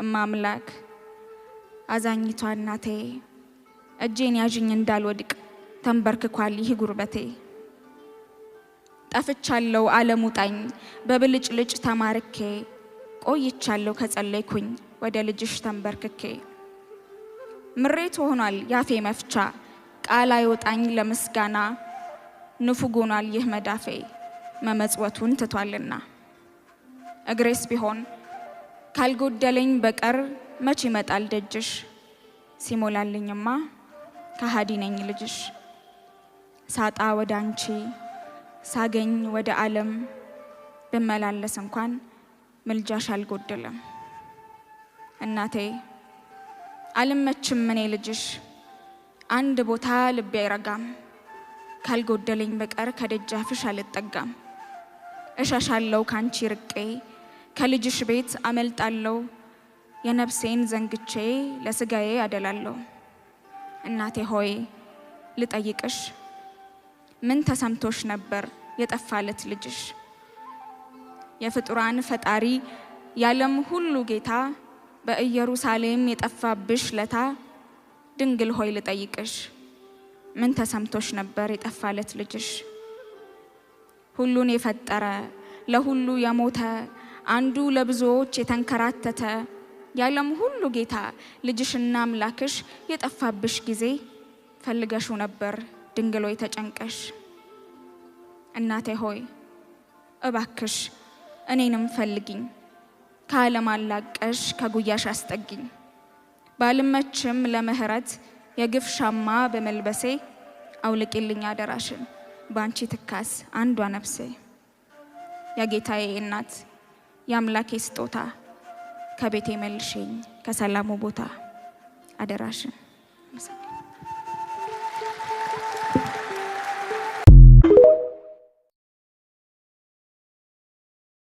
እማምላክ አዛኝቷ እናቴ እጄን ያዥኝ እንዳልወድቅ ተንበርክኳል ይህ ጉርበቴ። ጠፍቻለሁ ዓለም ውጣኝ በብልጭልጭ ተማርኬ ቆይቻለሁ ከጸለይኩኝ ወደ ልጅሽ ተንበርክኬ። ምሬት ሆኗል ያፌ መፍቻ ቃል አይወጣኝ ለምስጋና ንፉግ ሆኗል ይህ መዳፌ መመጽወቱን ትቷልና። እግሬስ ቢሆን ካልጎደለኝ በቀር መች ይመጣል ደጅሽ ሲሞላልኝማ ከሃዲ ነኝ ልጅሽ። ሳጣ ወደ አንቺ ሳገኝ ወደ ዓለም ብመላለስ እንኳን ምልጃሽ አልጎደለም። እናቴ አልመችም እኔ ልጅሽ አንድ ቦታ ልቤ አይረጋም ካልጎደለኝ በቀር ከደጃፍሽ አልጠጋም። እሻሻለሁ ካንቺ ርቄ ከልጅሽ ቤት አመልጣለሁ የነፍሴን ዘንግቼ ለስጋዬ አደላለሁ። እናቴ ሆይ ልጠይቅሽ ምን ተሰምቶሽ ነበር የጠፋለት ልጅሽ? የፍጡራን ፈጣሪ ያለም ሁሉ ጌታ በኢየሩሳሌም የጠፋብሽ ለታ ድንግል ሆይ ልጠይቅሽ ምን ተሰምቶሽ ነበር የጠፋለት ልጅሽ? ሁሉን የፈጠረ ለሁሉ የሞተ አንዱ ለብዙዎች የተንከራተተ ያለም ሁሉ ጌታ ልጅሽና አምላክሽ የጠፋብሽ ጊዜ ፈልገሹ ነበር ድንግል ሆይ ተጨንቀሽ። እናቴ ሆይ እባክሽ እኔንም ፈልጊኝ ከዓለም አላቀሽ ከጉያሽ አስጠጊኝ። ባልመችም ለምህረት የግፍ ሻማ በመልበሴ አውልቂልኝ አደራሽን ባንቺ ትካስ አንዷ ነፍሴ። የጌታዬ እናት የአምላኬ ስጦታ ከቤቴ መልሽኝ ከሰላሙ ቦታ አደራሽን።